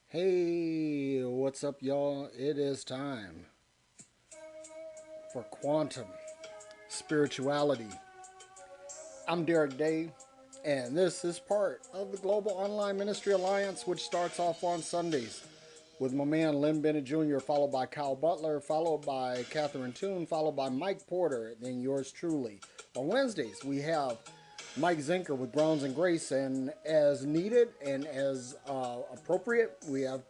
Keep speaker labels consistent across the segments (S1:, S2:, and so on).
S1: Hey, what's up, y'all? It is time for quantum spirituality. I'm Derek Day, and this is part of the Global Online Ministry Alliance, which starts off on Sundays with my man Lynn Bennett Jr., followed by Kyle Butler, followed by Catherine Toon, followed by Mike Porter, and then yours truly. On Wednesdays, we have Mike Zinker with Grounds and Grace, and as needed and as appropriate, we have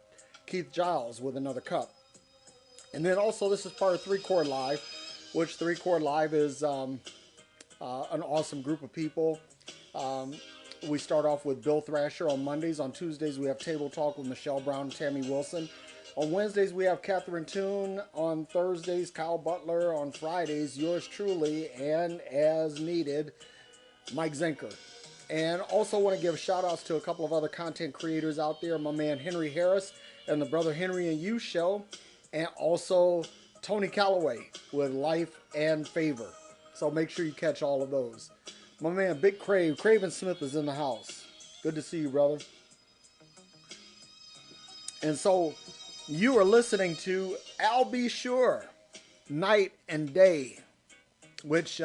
S1: Keith Giles with Another Cup. And then also, this is part of Three Chord Live, which Three Chord Live is an awesome group of people. Um, we start off with Bill Thrasher on Mondays. On Tuesdays, we have Table Talk with Michelle Brown and Tammy Wilson. On Wednesdays, we have Catherine Toon. On Thursdays, Kyle Butler. On Fridays, yours truly, and as needed, Mike Zinker. And also want to give shout outs to a couple of other content creators out there. My man Henry Harris and the Brother Henry and You show. And also Tony Calloway with Life and Favor. So make sure you catch all of those. My man Big Craven Smith is in the house. Good to see you, brother. And so you are listening to I'll Be Sure, Night and Day, which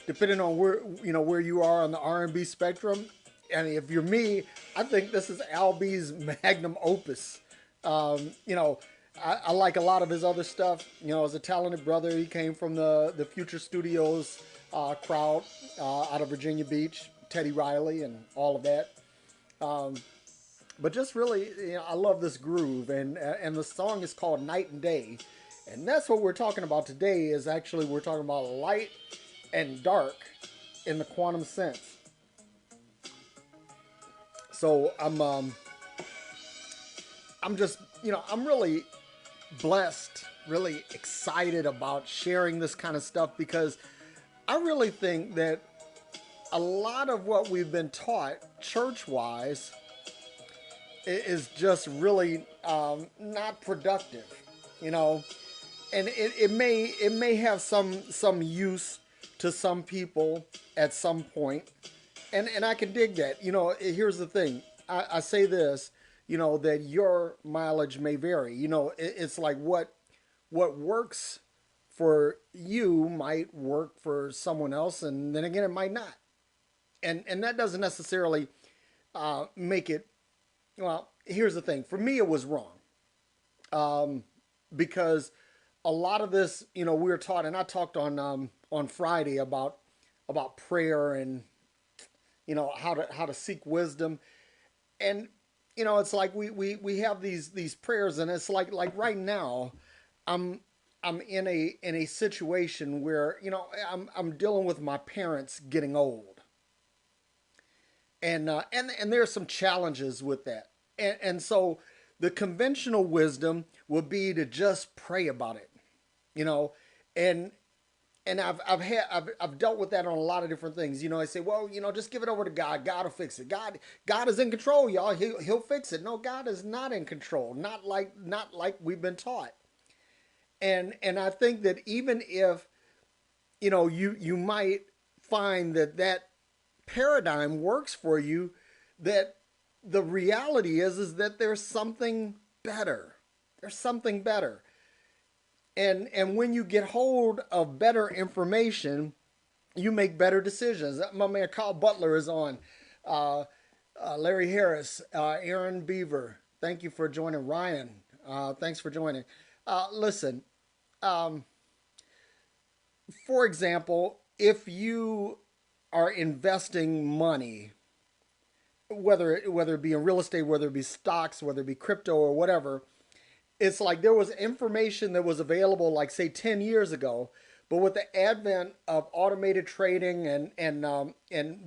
S1: depending on where you are on the R&B spectrum, and if you're me, I think this is Al B's magnum opus. You know, I like a lot of his other stuff. You know, as a talented brother, he came from the Future Studios crowd out of Virginia Beach, Teddy Riley, and all of that. But just really, I love this groove, and the song is called Night and Day, and that's what we're talking about today. Is actually we're talking about light and dark in the quantum sense. So I'm just I'm really blessed, really excited about sharing this kind of stuff because I really think that a lot of what we've been taught church wise is just really not productive, you know, and it may have some use to some people at some point, and I can dig that. You know, here's the thing. I say this, that your mileage may vary. It's like what works for you might work for someone else, and then again, it might not. And that doesn't necessarily make it. Well, here's the thing. For me, it was wrong because a lot of this, we were taught, and I talked on Friday about prayer and how to seek wisdom, and it's like we have these prayers, and it's like right now, I'm I'm in a situation where I'm dealing with my parents getting old, and there are some challenges with that, and so the conventional wisdom would be to just pray about it, you know, and I've dealt with that on a lot of different things. I say, well, just give it over to God. God will fix it. God is in control, y'all. He'll fix it. No, God is not in control. Not like we've been taught. And I think that even if you might find that paradigm works for you, that the reality is that there's something better. There's something better. And when you get hold of better information, you make better decisions. My man Carl Butler is on. Larry Harris, Aaron Beaver. Thank you for joining. Ryan, thanks for joining. Listen, um, for example, if you are investing money, whether it be in real estate, whether it be stocks, whether it be crypto or whatever, it's like there was information that was available, like say 10 years ago, but with the advent of automated trading and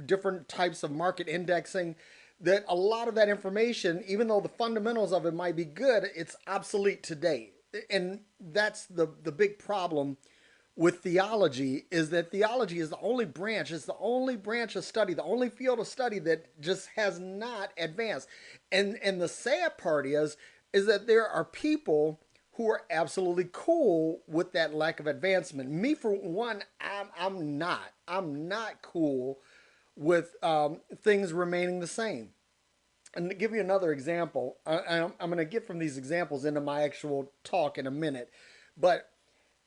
S1: different types of market indexing, that a lot of that information, even though the fundamentals of it might be good, it's obsolete today. And that's the big problem with theology, is that theology is the only branch, it's the only branch of study, the only field of study that just has not advanced. And the sad part is that there are people who are absolutely cool with that lack of advancement. Me, for one, I'm not. I'm not cool with things remaining the same. And to give you another example, I'm going to get from these examples into my actual talk in a minute. But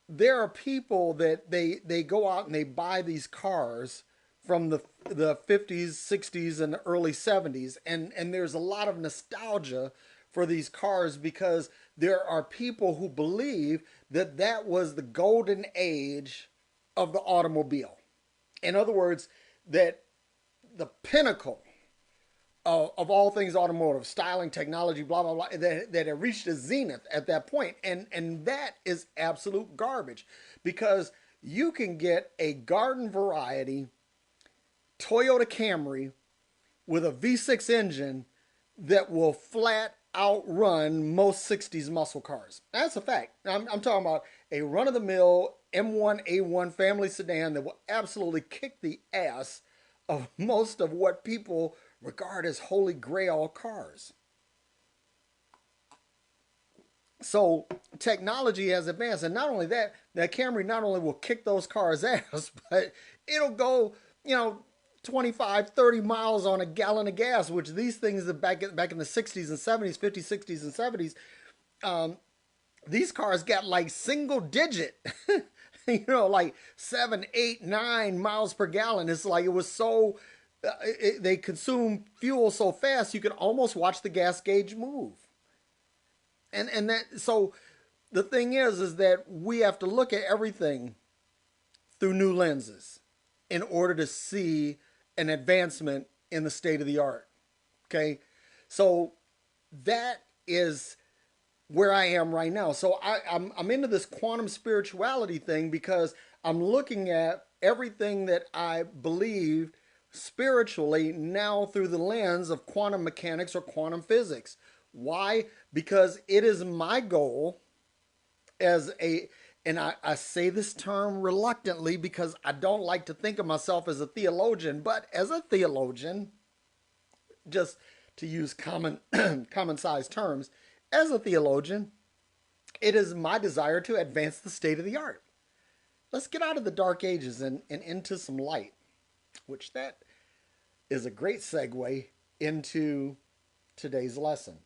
S1: there are people that they go out and they buy these cars from the 50s, 60s, and the early 70s, and there's a lot of nostalgia for these cars because there are people who believe that that was the golden age of the automobile. In other words, that the pinnacle of all things automotive, styling, technology, blah blah blah, that it reached a zenith at that point, and that is absolute garbage, because you can get a garden variety Toyota Camry with a V6 engine that will flat outrun most 60s muscle cars. That's a fact. I'm talking about a run of the mill M1 A1 family sedan that will absolutely kick the ass of most of what people regard as holy grail cars. So technology has advanced, and not only that, that Camry not only will kick those cars' ass, but it'll go, 25, 30 miles on a gallon of gas, which these things back in the 60s and 70s, 50s, 60s, and 70s, these cars got like single digit, like 7, 8, 9 miles per gallon. It's like it was so, they consume fuel so fast you could almost watch the gas gauge move. And that, so the thing is that we have to look at everything through new lenses in order to see an advancement in the state of the art. Okay, so that is where I am right now. So I'm into this quantum spirituality thing because I'm looking at everything that I believe spiritually now through the lens of quantum mechanics or quantum physics. Why? Because it is my goal as a, and I say this term reluctantly because I don't like to think of myself as a theologian, but as a theologian, just to use common common size terms, as a theologian, it is my desire to advance the state of the art. Let's get out of the dark ages and into some light, which that is a great segue into today's lesson.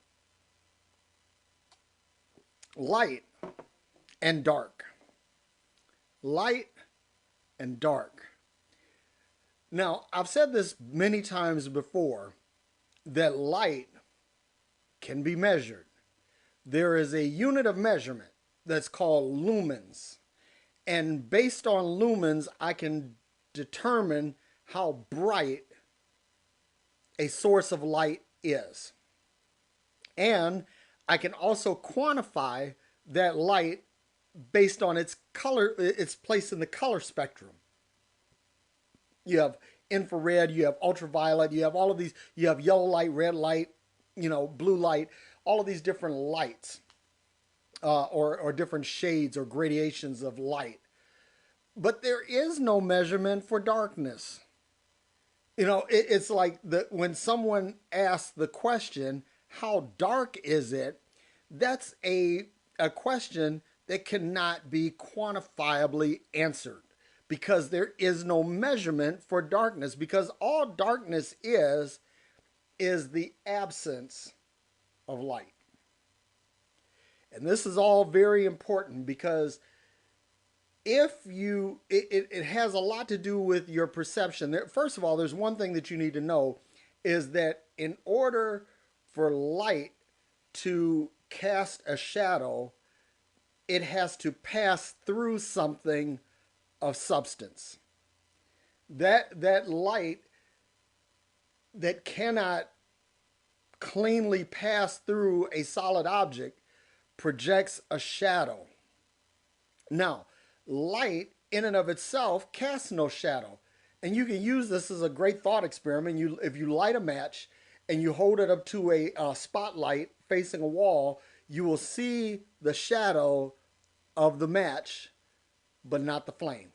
S1: Light and dark. Light and dark. Now, I've said this many times before, that light can be measured. There is a unit of measurement that's called lumens. And based on lumens, I can determine how bright a source of light is. And I can also quantify that light based on its color, its place in the color spectrum. You have infrared, you have ultraviolet, you have all of these, you have yellow light, red light, blue light, all of these different lights, or different shades or gradations of light. But there is no measurement for darkness. It's like when someone asks the question, how dark is it? That's a question that cannot be quantifiably answered, because there is no measurement for darkness, because all darkness is the absence of light. And this is all very important because it has a lot to do with your perception. First of all, there's one thing that you need to know is that in order for light to cast a shadow, it has to pass through something of substance. That light that cannot cleanly pass through a solid object projects a shadow. Now, light in and of itself casts no shadow. And you can use this as a great thought experiment. If you light a match and you hold it up to a spotlight facing a wall, you will see the shadow of the match, but not the flame.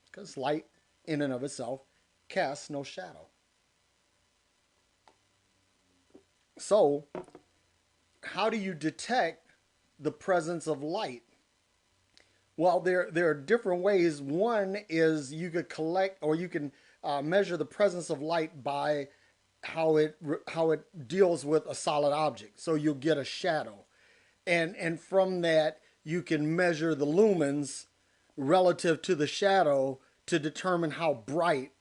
S1: Because light in and of itself casts no shadow. So, how do you detect the presence of light? Well, there are different ways. One is you could collect, or you can measure the presence of light by how it deals with a solid object. So you'll get a shadow, and from that you can measure the lumens relative to the shadow to determine how bright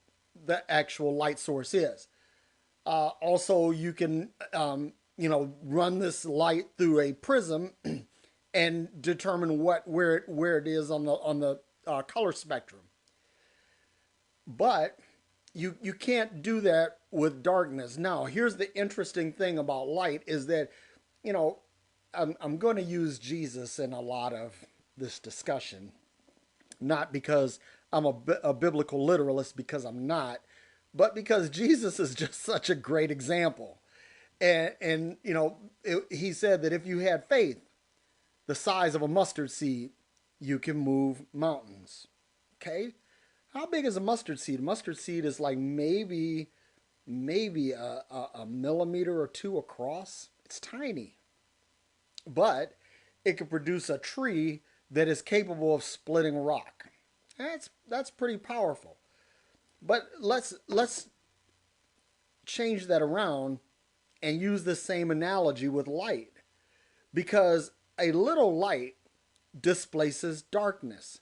S1: the actual light source is. Also, you can run this light through a prism and determine where it is on the color spectrum. But you can't do that with darkness. Now, here's the interesting thing about light is that, you know, I'm going to use Jesus in a lot of this discussion, not because I'm a biblical literalist, because I'm not, but because Jesus is just such a great example. And he said that if you had faith the size of a mustard seed, you can move mountains. Okay? How big is a mustard seed? A mustard seed is like maybe a millimeter or two across. It's tiny. But it can produce a tree that is capable of splitting rock. That's pretty powerful. But let's change that around and use the same analogy with light, because a little light displaces darkness.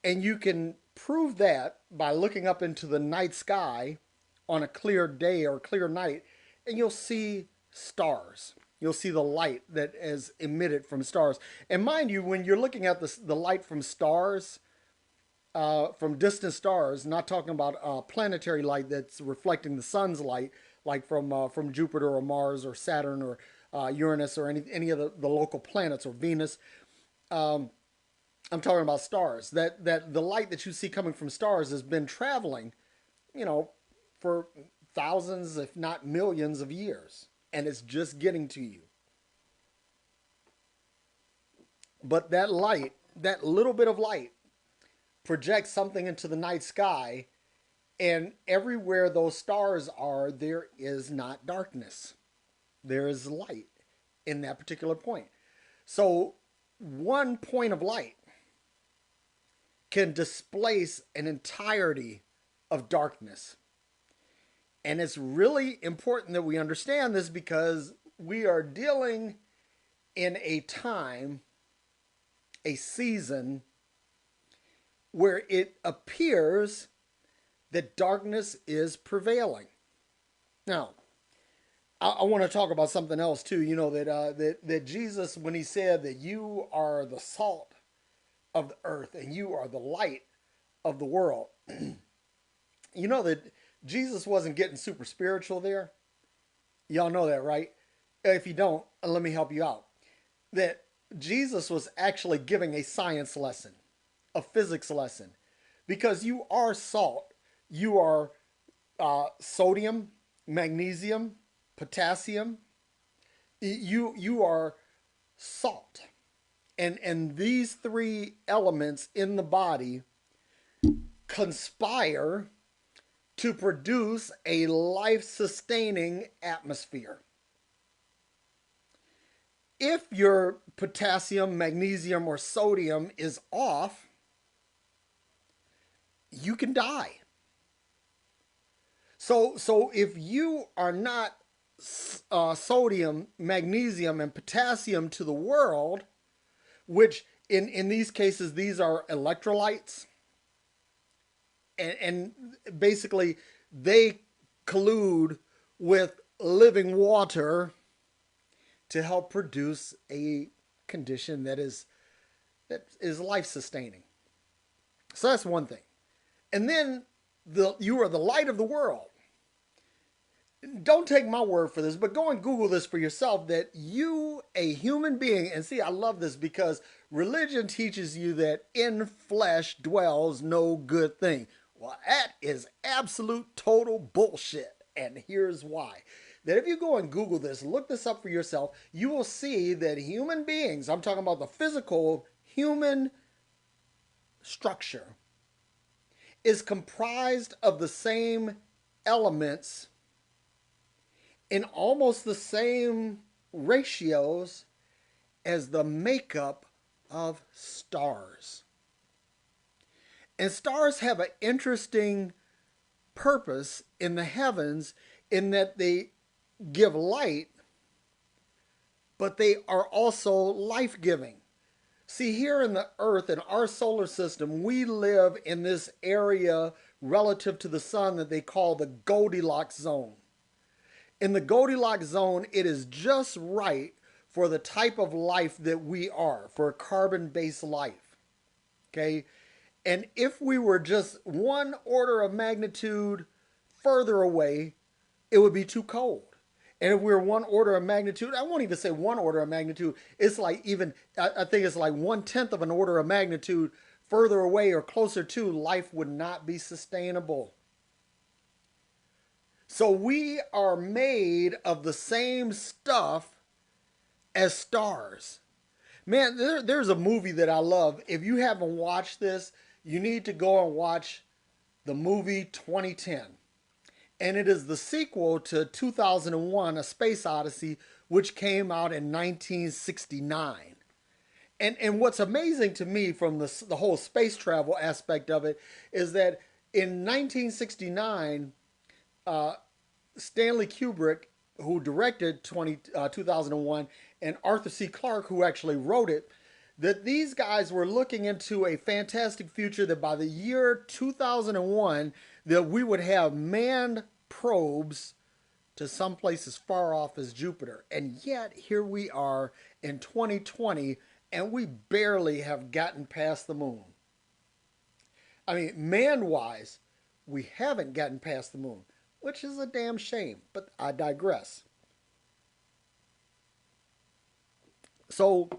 S1: And you can prove that by looking up into the night sky on a clear day or clear night, and you'll see stars. You'll see the light that is emitted from stars. And mind you, when you're looking at the light from stars, from distant stars, not talking about planetary light that's reflecting the sun's light, like from Jupiter or Mars or Saturn or Uranus or any of the local planets or Venus. I'm talking about stars. That the light that you see coming from stars has been traveling, for thousands, if not millions of years, and it's just getting to you. But that light, that little bit of light, projects something into the night sky, and everywhere those stars are, there is not darkness. There is light in that particular point. So one point of light can displace an entirety of darkness. And it's really important that we understand this, because we are dealing in a time, a season, where it appears that darkness is prevailing. Now, I want to talk about something else too. That Jesus, when he said that you are the salt of the earth and you are the light of the world, that Jesus wasn't getting super spiritual there. Y'all know that, right? If you don't, let me help you out. That Jesus was actually giving a science lesson, a physics lesson, because you are salt. You are sodium, magnesium, potassium. You are salt, and these three elements in the body conspire to produce a life-sustaining atmosphere. If your potassium, magnesium, or sodium is off, you can die. So if you are not sodium, magnesium, and potassium to the world, which in these cases, these are electrolytes, and basically they collude with living water to help produce a condition that is life sustaining. So that's one thing. And then you are the light of the world. Don't take my word for this, but go and Google this for yourself, that you, a human being, and see, I love this, because religion teaches you that in flesh dwells no good thing. Well, that is absolute total bullshit. And here's why. That if you go and Google this, look this up for yourself, you will see that human beings, I'm talking about the physical human structure, is comprised of the same elements in almost the same ratios as the makeup of stars. And stars have an interesting purpose in the heavens in that they give light, but they are also life giving. See, here in the earth, in our solar system, we live in this area relative to the sun that they call the Goldilocks Zone. In the Goldilocks Zone, it is just right for the type of life that we are, for a carbon based life. Okay? And if we were just one order of magnitude further away, it would be too cold. And if we're one order of magnitude, I won't even say one order of magnitude, it's like even, I think it's like 1/10 of an order of magnitude further away or closer to, life would not be sustainable. So we are made of the same stuff as stars. Man, there's a movie that I love. If you haven't watched this, you need to go and watch the movie 2010. And it is the sequel to 2001, A Space Odyssey, which came out in 1969. And what's amazing to me from the whole space travel aspect of it is that in 1969, Stanley Kubrick, who directed 2001, and Arthur C. Clarke, who actually wrote it, that these guys were looking into a fantastic future that by the year 2001, that we would have manned probes to some place as far off as Jupiter. And yet, here we are in 2020, and we barely have gotten past the moon. I mean, man-wise, we haven't gotten past the moon, which is a damn shame, but I digress. So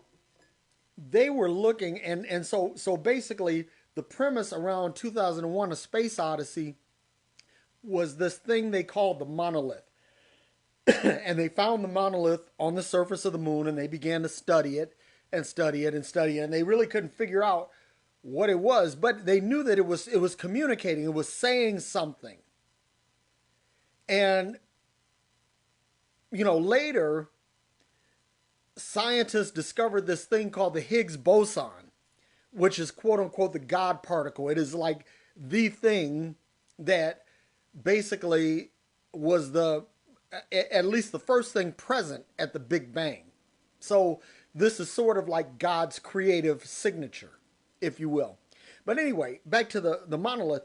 S1: they were looking, and so basically the premise around 2001 A Space Odyssey was this thing they called the monolith. And they found the monolith on the surface of the moon, and they began to study it and study it and study it, and they really couldn't figure out what it was, but they knew that it was communicating, it was saying something. And later scientists discovered this thing called the Higgs boson, which is quote unquote the God particle. It is like the thing that basically was at least the first thing present at the Big Bang. So this is sort of like God's creative signature, if you will. But anyway, back to the monolith.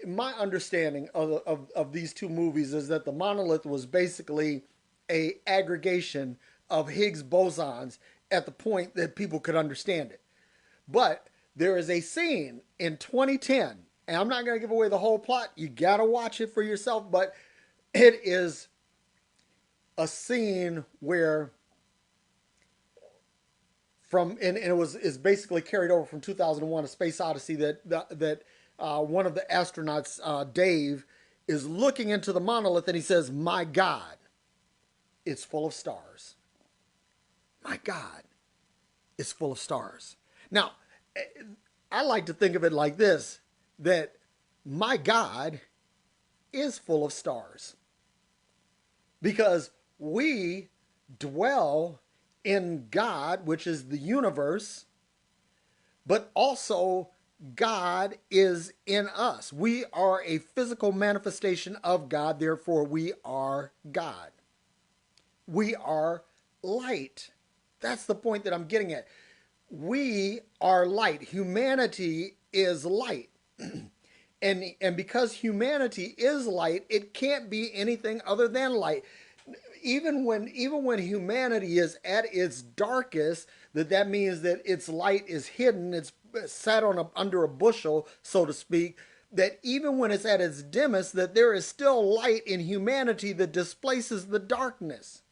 S1: My understanding of these two movies is that the monolith was basically a aggregation of Higgs bosons at the point that people could understand it. But there is a scene in 2010, and I'm not going to give away the whole plot. You got to watch it for yourself, but it is a scene where it's basically carried over from 2001 A Space Odyssey that one of the astronauts, Dave, is looking into the monolith and he says, "My God, it's full of stars. My God, it's full of stars." Now, I like to think of it like this, that my God is full of stars. Because we dwell in God, which is the universe, but also God is in us. We are a physical manifestation of God, therefore we are God. We are light. That's the point that I'm getting at. We are light. Humanity is light. And because humanity is light, it can't be anything other than light. Even when humanity is at its darkest, that means that its light is hidden, it's sat under a bushel, so to speak, that even when it's at its dimmest, that there is still light in humanity that displaces the darkness.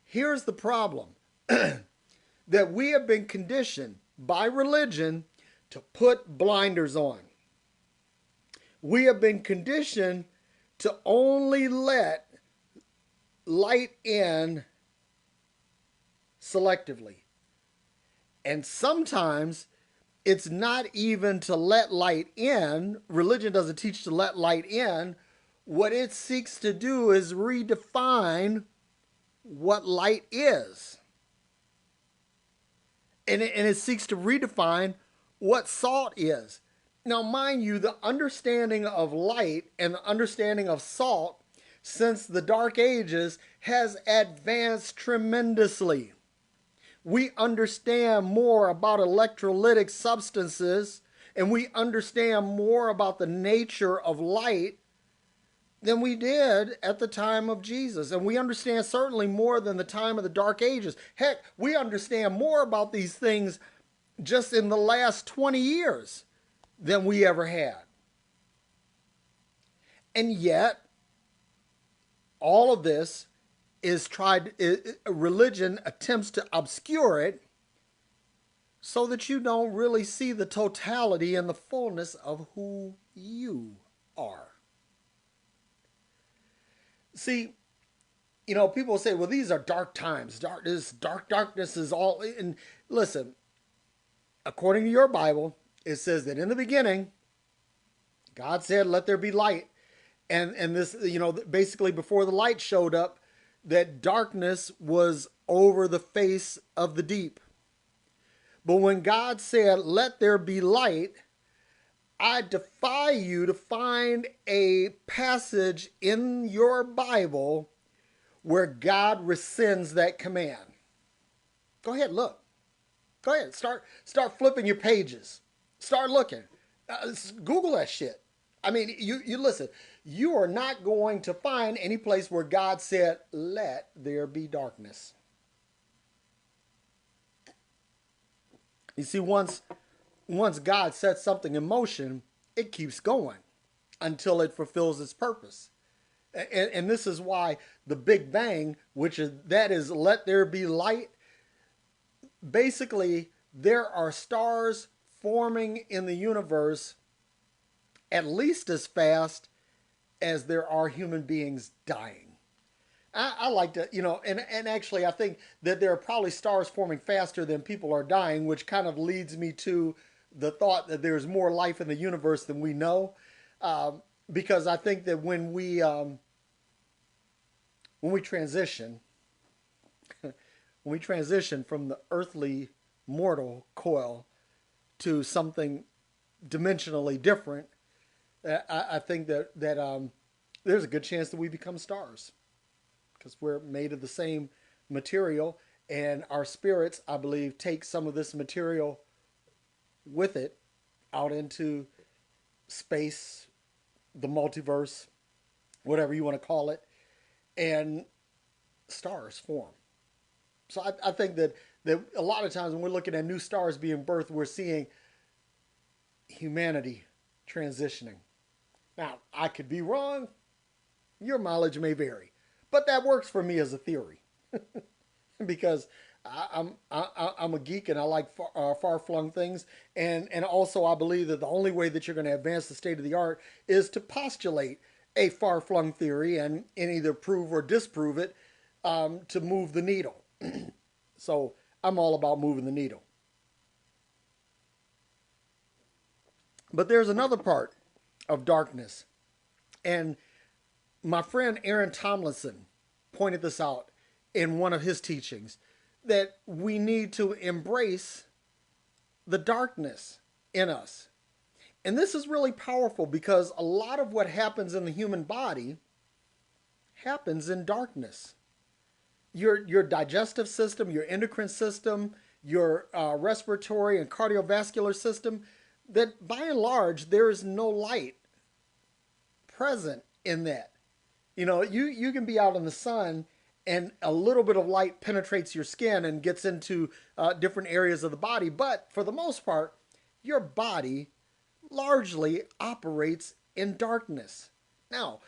S1: Here's the problem. That we have been conditioned by religion to put blinders on. We have been conditioned to only let light in selectively. And sometimes it's not even to let light in. Religion doesn't teach to let light in. What it seeks to do is redefine what light is. And it seeks to redefine what salt is. Now, mind you, the understanding of light and the understanding of salt since the Dark Ages has advanced tremendously. We understand more about electrolytic substances and we understand more about the nature of light than we did at the time of Jesus. And we understand certainly more than the time of the Dark Ages. Heck, we understand more about these things just in the last 20 years than we ever had. And yet, all of this is religion attempts to obscure it so that you don't really see the totality and the fullness of who you are. See, people say, well, these are dark times. Darkness is all. And listen, according to your Bible, it says that in the beginning, God said, let there be light. And this, basically before the light showed up, that darkness was over the face of the deep. But when God said, let there be light, I defy you to find a passage in your Bible where God rescinds that command. Go ahead, look. Go ahead, start flipping your pages. Start looking. Google that shit. I mean, you listen. You are not going to find any place where God said, let there be darkness. You see, once God sets something in motion, it keeps going until it fulfills its purpose. And this is why the Big Bang, that is let there be light, basically there are stars forming in the universe at least as fast as there are human beings dying. I like to, and actually I think that there are probably stars forming faster than people are dying, which kind of leads me to the thought that there's more life in the universe than we know. Because I think that when we transition, from the earthly mortal coil to something dimensionally different, I think that there's a good chance that we become stars. Because we're made of the same material, and our spirits, I believe, take some of this material with it out into space, the multiverse, whatever you want to call it, and stars form. So I think that a lot of times when we're looking at new stars being birthed, we're seeing humanity transitioning. Now, I could be wrong. Your mileage may vary. But that works for me as a theory, because I'm a geek and I like far-flung things, and also I believe that the only way that you're going to advance the state of the art is to postulate a far-flung theory and either prove or disprove it to move the needle. So I'm all about moving the needle. But there's another part of darkness, and my friend Aaron Tomlinson pointed this out in one of his teachings, that we need to embrace the darkness in us. And this is really powerful because a lot of what happens in the human body happens in darkness. Your digestive system, your endocrine system, your respiratory and cardiovascular system, that by and large, there is no light present in that. You can be out in the sun and a little bit of light penetrates your skin and gets into different areas of the body. But for the most part, your body largely operates in darkness. Now,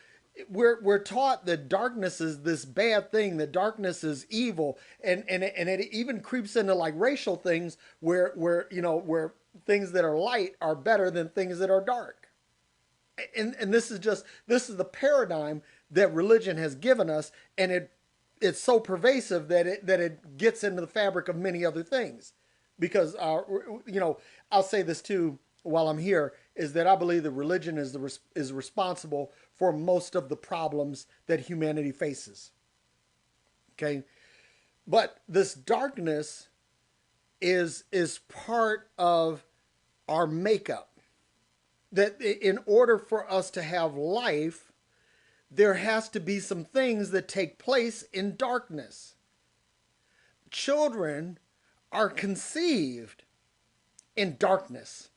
S1: we're taught that darkness is this bad thing, that darkness is evil, and it even creeps into like racial things where things that are light are better than things that are dark. And this is the paradigm that religion has given us, and it's so pervasive that it gets into the fabric of many other things. Because I'll say this too while I'm here, is that I believe that religion is responsible for most of the problems that humanity faces. Okay, but this darkness is part of our makeup. That in order for us to have life, there has to be some things that take place in darkness. Children are conceived in darkness.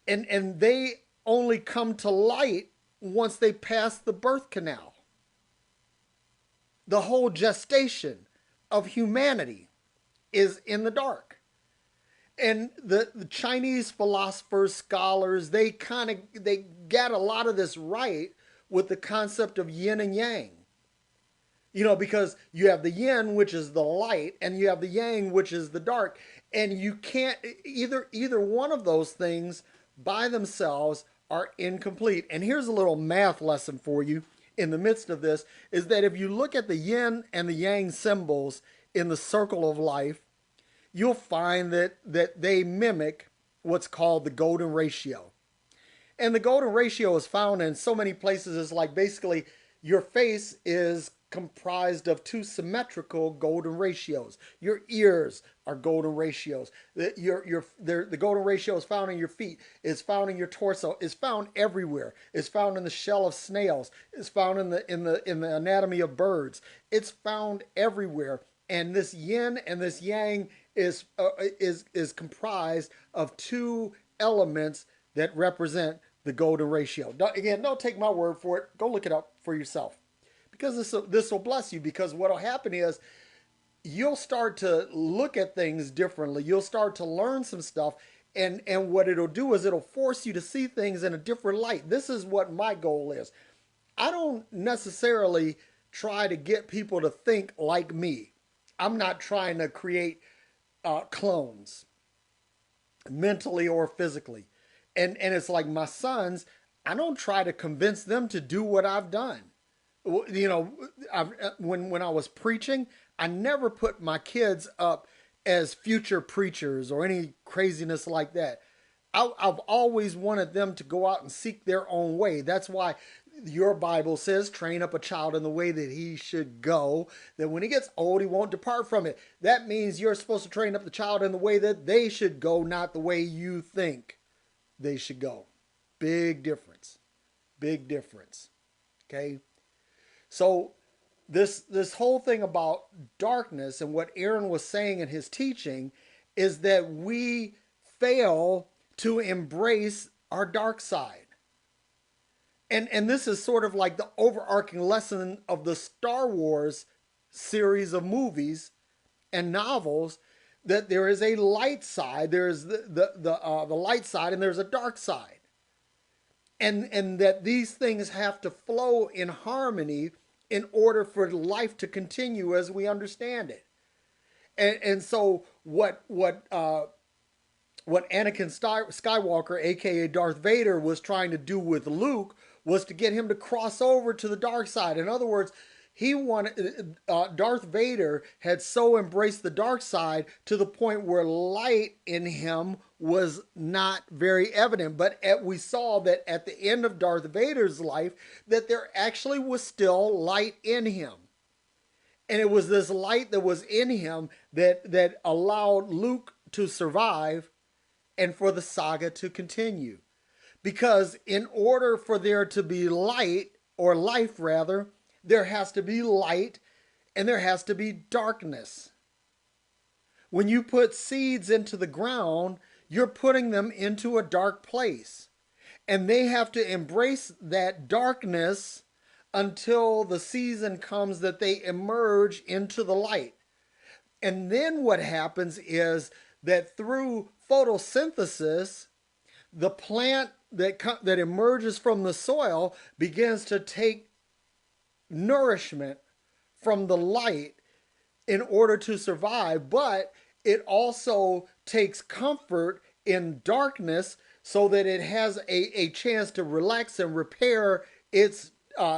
S1: And they only come to light once they pass the birth canal. The whole gestation of humanity is in the dark. And the Chinese philosophers, scholars, they get a lot of this right with the concept of yin and yang. You know, because you have the yin, which is the light, and you have the yang, which is the dark. And you can't, either one of those things by themselves are incomplete. And here's a little math lesson for you in the midst of this, is that if you look at the yin and the yang symbols in the circle of life, you'll find that they mimic what's called the golden ratio. And the golden ratio is found in so many places. It's like basically your face is comprised of two symmetrical golden ratios. Your ears are golden ratios. The golden ratio is found in your feet. It's found in your torso. It's found everywhere. It's found in the shell of snails. It's found in the anatomy of birds. It's found everywhere. And this yin and this yang is comprised of two elements that represent the golden ratio. Again, don't take my word for it. Go look it up for yourself. Because this will bless you, because what will happen is you'll start to look at things differently. You'll start to learn some stuff, and what it'll do is it'll force you to see things in a different light. This is what my goal is. I don't necessarily try to get people to think like me. I'm not trying to create clones, mentally or physically. And it's like my sons, I don't try to convince them to do what I've done. You know, when I was preaching, I never put my kids up as future preachers or any craziness like that. I've always wanted them to go out and seek their own way. That's why your Bible says, train up a child in the way that he should go, that when he gets old, he won't depart from it. That means you're supposed to train up the child in the way that they should go, not the way you think they should go. Big difference. Big difference. Okay? So this whole thing about darkness and what Aaron was saying in his teaching is that we fail to embrace our dark side. And this is sort of like the overarching lesson of the Star Wars series of movies and novels, that there is a light side, there's the light side, and there's a dark side. And that these things have to flow in harmony in order for life to continue as we understand it. And so what Anakin Skywalker, aka Darth Vader, was trying to do with Luke was to get him to cross over to the dark side. In other words, he wanted Darth Vader had so embraced the dark side to the point where light in him was not very evident. But we saw that at the end of Darth Vader's life, that there actually was still light in him. And it was this light that was in him that allowed Luke to survive and for the saga to continue. Because in order for there to be light, or life rather, there has to be light and there has to be darkness. When you put seeds into the ground, you're putting them into a dark place. And they have to embrace that darkness until the season comes that they emerge into the light. And then what happens is that through photosynthesis, the plant that emerges from the soil begins to take nourishment from the light in order to survive, but it also takes comfort in darkness so that it has a chance to relax and repair its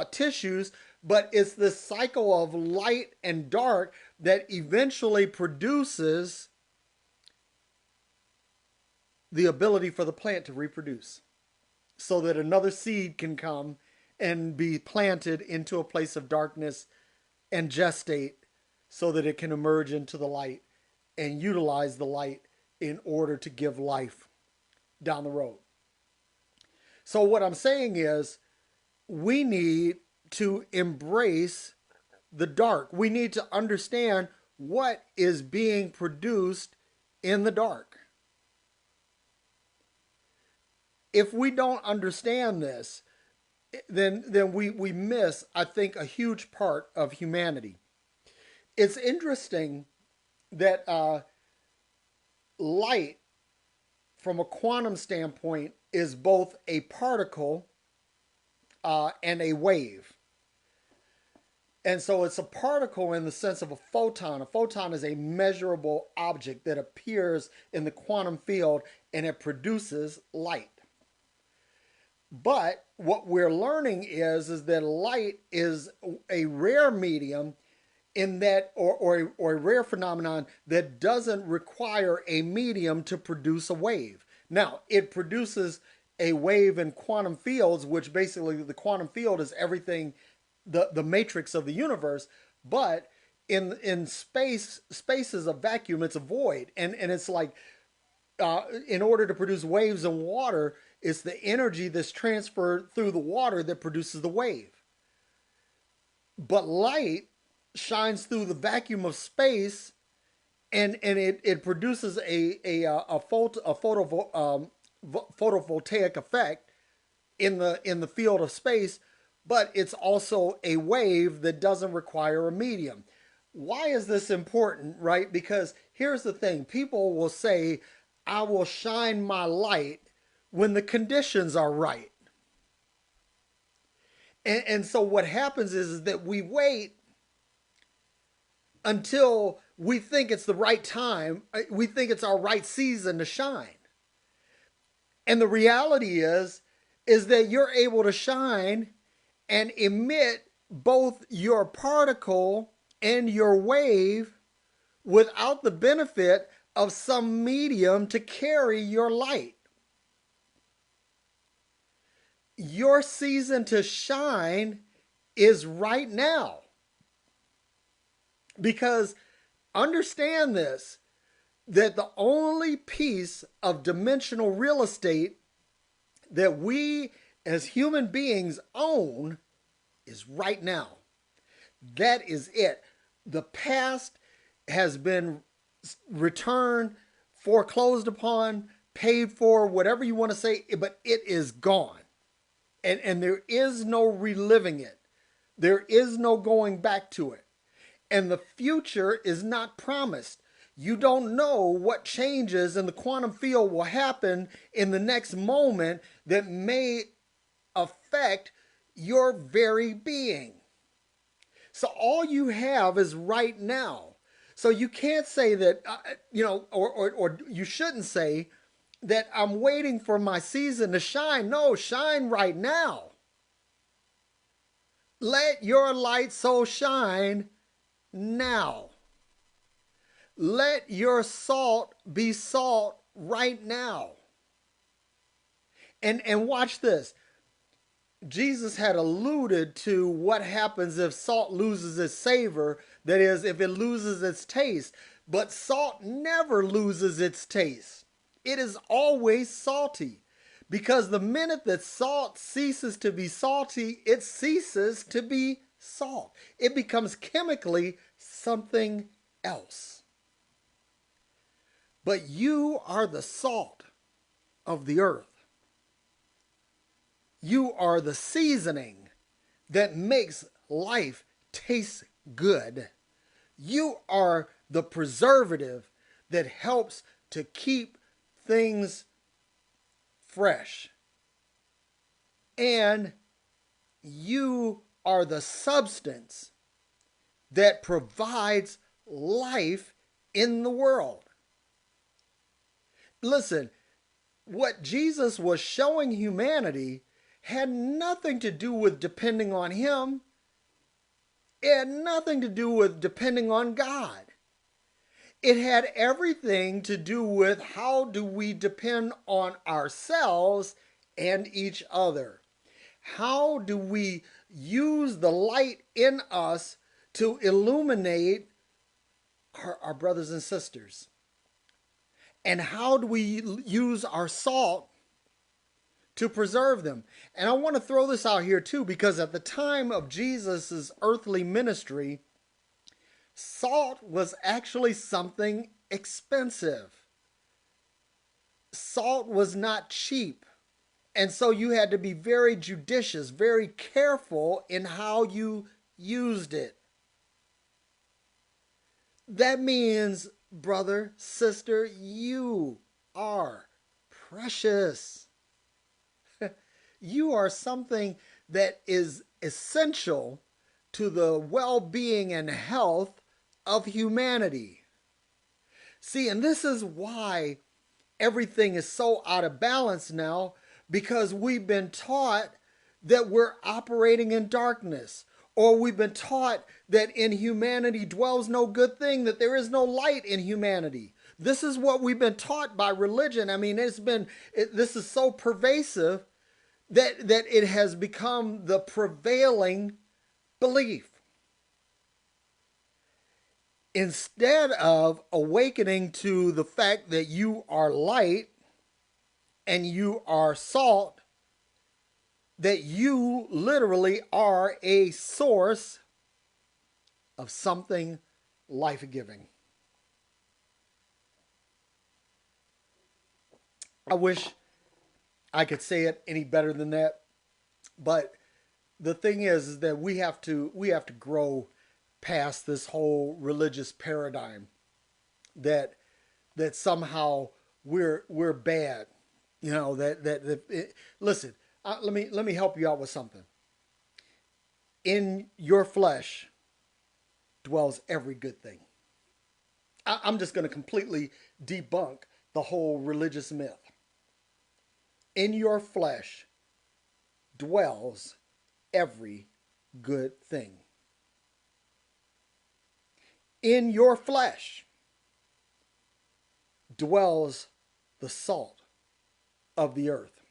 S1: tissues. But it's this cycle of light and dark that eventually produces the ability for the plant to reproduce, so that another seed can come and be planted into a place of darkness and gestate so that it can emerge into the light and utilize the light in order to give life down the road. So what I'm saying is, we need to embrace the dark. We need to understand what is being produced in the dark. If we don't understand this, then we miss, I think, a huge part of humanity. It's interesting that light, from a quantum standpoint, is both a particle and a wave. And so it's a particle in the sense of a photon. A photon is a measurable object that appears in the quantum field and it produces light. But what we're learning is that light is a rare medium in that, or a rare phenomenon that doesn't require a medium to produce a wave. Now, it produces a wave in quantum fields, which basically the quantum field is everything, the matrix of the universe. But in space is a vacuum, it's a void. And it's like, in order to produce waves in water, it's the energy that's transferred through the water that produces the wave. But light shines through the vacuum of space, and it produces a photovoltaic effect in the field of space, but it's also a wave that doesn't require a medium. Why is this important, right? Because here's the thing. People will say, I will shine my light when the conditions are right. And so what happens is that we wait until we think it's the right time. We think it's our right season to shine. And the reality is that you're able to shine and emit both your particle and your wave without the benefit of some medium to carry your light. Your season to shine is right now. Because understand this, that the only piece of dimensional real estate that we as human beings own is right now. That is it. The past has been returned, foreclosed upon, paid for, whatever you want to say, but it is gone. And there is no reliving it. There is no going back to it. And the future is not promised. You don't know what changes in the quantum field will happen in the next moment that may affect your very being. So all you have is right now. So you can't say that, or you shouldn't say that I'm waiting for my season to shine. No, shine right now. Let your light so shine now. Let your salt be salt right now. And watch this. Jesus had alluded to what happens if salt loses its savor, that is, if it loses its taste. But salt never loses its taste. It is always salty. Because the minute that salt ceases to be salty, it ceases to be salt. It becomes chemically something else. But you are the salt of the earth. You are the seasoning that makes life taste good. You are the preservative that helps to keep things fresh. And you are the substance that provides life in the world. Listen, what Jesus was showing humanity had nothing to do with depending on him. It had nothing to do with depending on God. It had everything to do with how do we depend on ourselves and each other. How do we use the light in us to illuminate our brothers and sisters? And how do we use our salt to preserve them. And I want to throw this out here too, because at the time of Jesus's earthly ministry, salt was actually something expensive. Salt was not cheap. And so you had to be very judicious, very careful in how you used it. That means, brother, sister, you are precious. You are something that is essential to the well-being and health of humanity. See, and this is why everything is so out of balance now, because we've been taught that we're operating in darkness, or we've been taught that in humanity dwells no good thing, that there is no light in humanity. This is what we've been taught by religion. I mean, this is so pervasive that it has become the prevailing belief. Instead of awakening to the fact that you are light and you are salt, that you literally are a source of something life-giving. I wish I could say it any better than that, but the thing is that we have to grow past this whole religious paradigm that somehow we're bad. You know, listen, let me help you out with something. In your flesh dwells every good thing. I'm just going to completely debunk the whole religious myth. In your flesh dwells every good thing. In your flesh dwells the salt of the earth.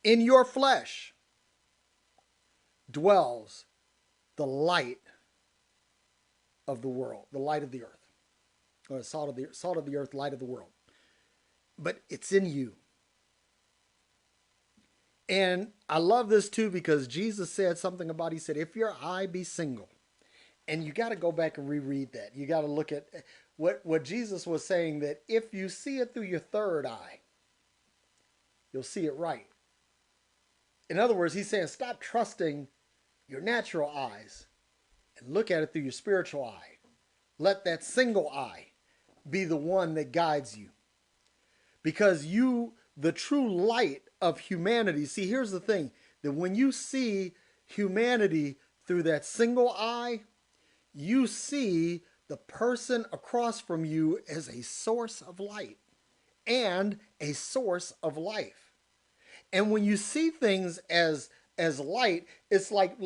S1: In your flesh dwells the light of the world, the light of the earth, or salt of the earth, light of the world. But it's in you. And I love this too, because Jesus said something about, he said, if your eye be single, and you got to go back and reread that. You got to look at what Jesus was saying, that if you see it through your third eye, you'll see it right. In other words, he's saying stop trusting your natural eyes and look at it through your spiritual eye. Let that single eye be the one that guides you. Because you, the true light of humanity, see, here's the thing, that when you see humanity through that single eye, you see the person across from you as a source of light and a source of life. And when you see things as light, it's like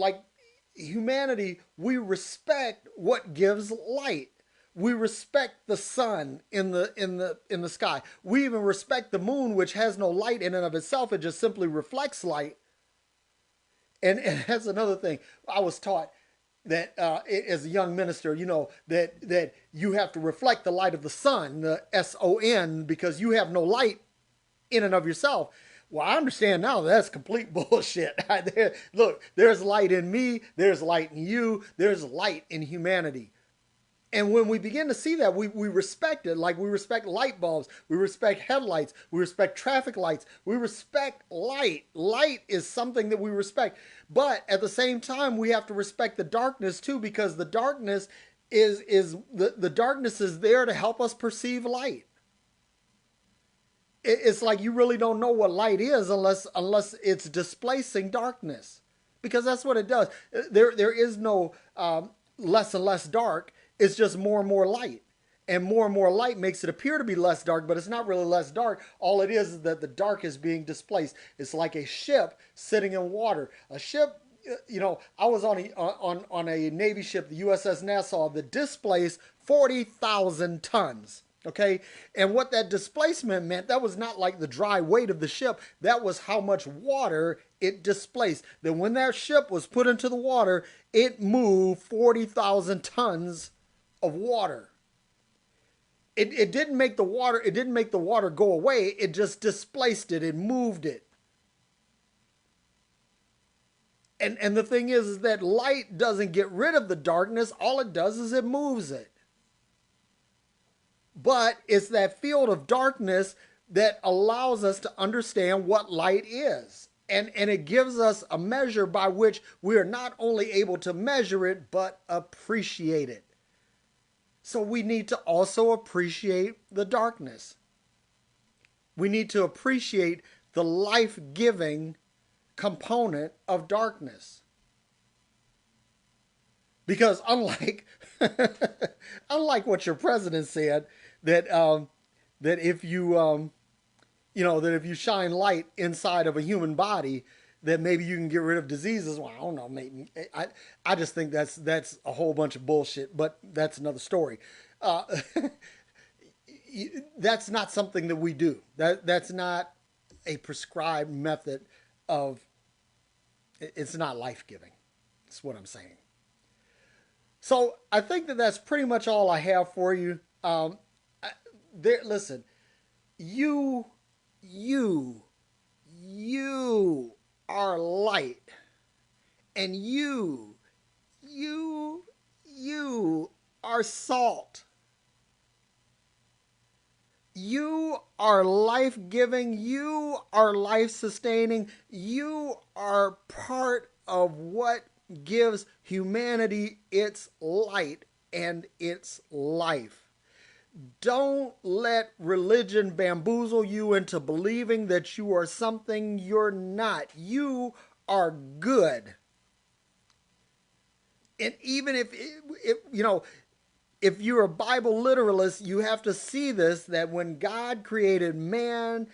S1: humanity, we respect what gives light. We respect the sun in the sky. We even respect the moon, which has no light in and of itself. It just simply reflects light. And that's another thing. I was taught that as a young minister, you know, that you have to reflect the light of the sun, the S-O-N, because you have no light in and of yourself. Well, I understand now that's complete bullshit. Look, there's light in me, there's light in you, there's light in humanity. And when we begin to see that, we respect it, like we respect light bulbs, we respect headlights, we respect traffic lights, we respect light. Light is something that we respect. But at the same time, we have to respect the darkness too, because the darkness the darkness is there to help us perceive light. It's like you really don't know what light is unless it's displacing darkness, because that's what it does. There is no less and less dark. It's just more and more light. And more light makes it appear to be less dark, but it's not really less dark. All it is that the dark is being displaced. It's like a ship sitting in water. A ship, you know, I was on a Navy ship, the USS Nassau, that displaced 40,000 tons. Okay, and what that displacement meant, that was not like the dry weight of the ship. That was how much water it displaced. That when that ship was put into the water, it moved 40,000 tons of water. It didn't make the water, it didn't make the water go away. It just displaced it. It moved it. And the thing is that light doesn't get rid of the darkness. All it does is it moves it. But it's that field of darkness that allows us to understand what light is. And it gives us a measure by which we are not only able to measure it, but appreciate it. So we need to also appreciate the darkness. We need to appreciate the life-giving component of darkness. Because unlike unlike what your president said, that that if you that if you shine light inside of a human body, that maybe you can get rid of diseases. Well, I don't know, maybe I just think that's a whole bunch of bullshit. But that's another story. That's not something that we do. That's not a prescribed method of. It's not life-giving. That's what I'm saying. So I think that that's pretty much all I have for you. Listen, you are light, and you are salt. You are life-giving. You are life-sustaining. You are part of what gives humanity its light and its life. Don't let religion bamboozle you into believing that you are something you're not. You are good. And even if you're a Bible literalist, you have to see this, that when God created man,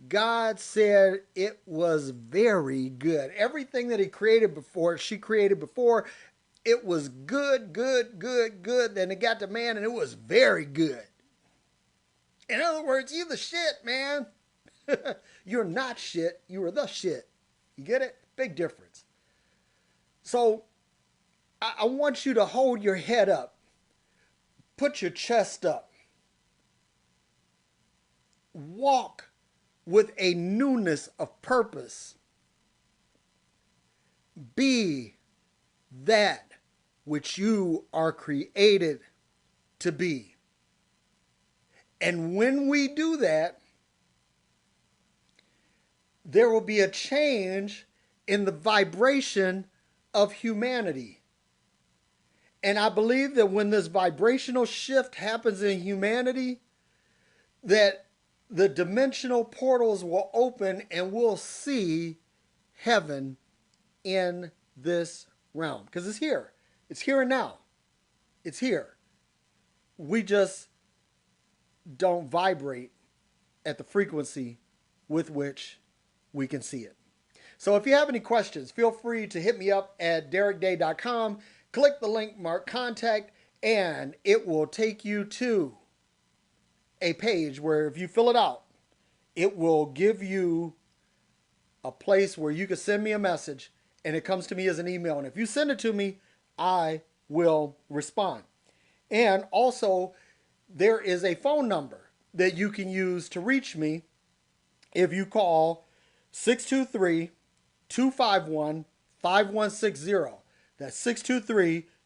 S1: God said it was very good. Everything that he created before, she created before, it was good, good, good, good. Then it got to man and it was very good. In other words, you the shit, man. You're not shit. You are the shit. You get it? Big difference. So I want you to hold your head up. Put your chest up. Walk with a newness of purpose. Be that which you are created to be. And when we do that, there will be a change in the vibration of humanity. And I believe that when this vibrational shift happens in humanity, that the dimensional portals will open and we'll see heaven in this realm. Because it's here. It's here and now. It's here. We just don't vibrate at the frequency with which we can see it. So if you have any questions, feel free to hit me up at derekday.com. Click the link marked contact, and it will take you to a page where if you fill it out, it will give you a place where you can send me a message, and it comes to me as an email. And if you send it to me, I will respond. And also, there is a phone number that you can use to reach me if you call 623-251-5160. That's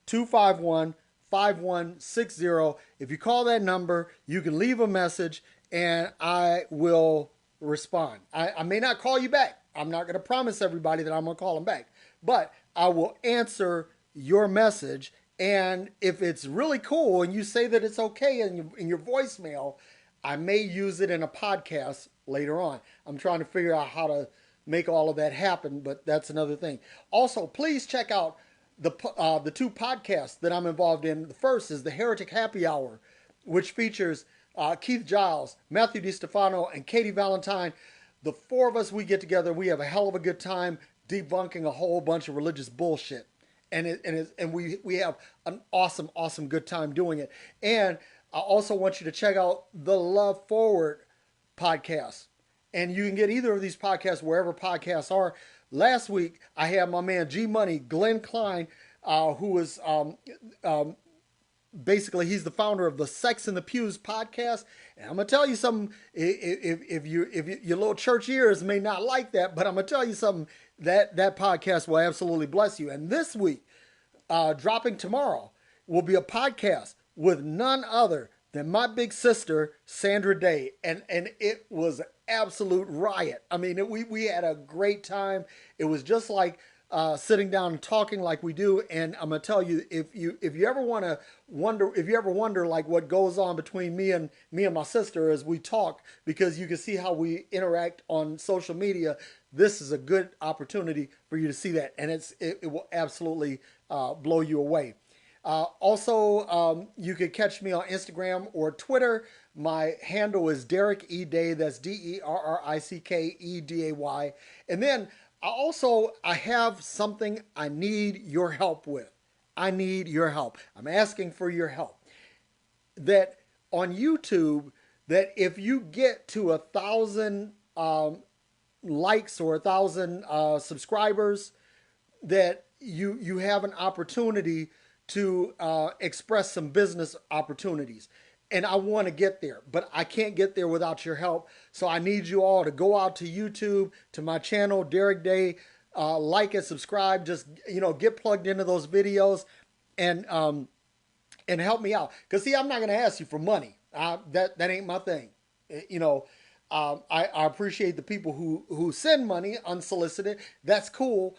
S1: 623-251-5160. If you call that number, you can leave a message and I will respond. I may not call you back. I'm not going to promise everybody that I'm going to call them back. But I will answer your message. And if it's really cool and you say that it's okay in your voicemail, I may use it in a podcast later on. I'm trying to figure out how to make all of that happen, but that's another thing. Also, please check out the two podcasts that I'm involved in. The first is the Heretic Happy Hour, which features Keith Giles, Matthew DiStefano, and Katie Valentine. The four of us, we get together. We have a hell of a good time debunking a whole bunch of religious bullshit. And we have an awesome good time doing it. And I also want you to check out the Love Forward podcast. And you can get either of these podcasts wherever podcasts are. Last week, I had my man G Money, Glenn Klein, who was basically, he's the founder of the Sex in the Pews podcast. And I'm gonna tell you something. Your little church ears may not like that, but I'm gonna tell you something. That podcast will absolutely bless you. And this week, dropping tomorrow, will be a podcast with none other than my big sister Sandra Day, and it was an absolute riot. I mean, we had a great time. It was just like sitting down and talking like we do. And I'm gonna tell you, if you ever want to wonder, if you ever wonder like what goes on between me and my sister as we talk, because you can see how we interact on social media, this is a good opportunity for you to see that, and it will absolutely blow you away. Also, you could catch me on Instagram or Twitter. My handle is Derrick E. Day. That's DerrickEday. And then I have something I need your help with. I need your help. I'm asking for your help. That on YouTube, that if you get to 1,000 likes or 1,000 subscribers, that you have an opportunity to express some business opportunities. And I want to get there, but I can't get there without your help. So I need you all to go out to YouTube, to my channel, Derrick Day, like and subscribe. Just, get plugged into those videos and help me out. Because, see, I'm not going to ask you for money. That ain't my thing. I appreciate the people who send money unsolicited. That's cool.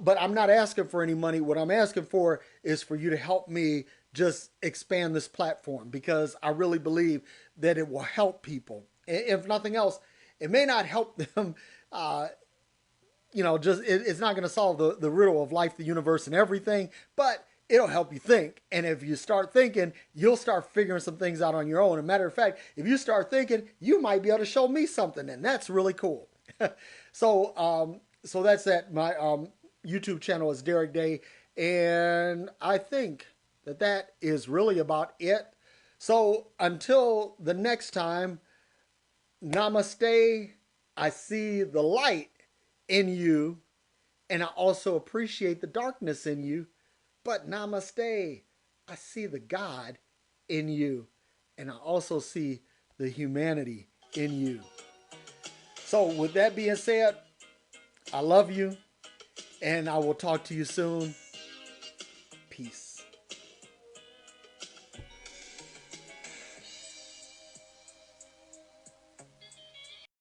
S1: But I'm not asking for any money. What I'm asking for is for you to help me just expand this platform, because I really believe that it will help people. If nothing else, it may not help them. It's not going to solve the riddle of life, the universe, and everything, but it'll help you think. And if you start thinking, you'll start figuring some things out on your own. As a matter of fact, if you start thinking, you might be able to show me something, and that's really cool. So that's that. My YouTube channel is Derrick Day, and I think that is really about it. So until the next time, namaste. I see the light in you, and I also appreciate the darkness in you. But namaste, I see the God in you, and I also see the humanity in you. So with that being said, I love you, and I will talk to you soon. Peace.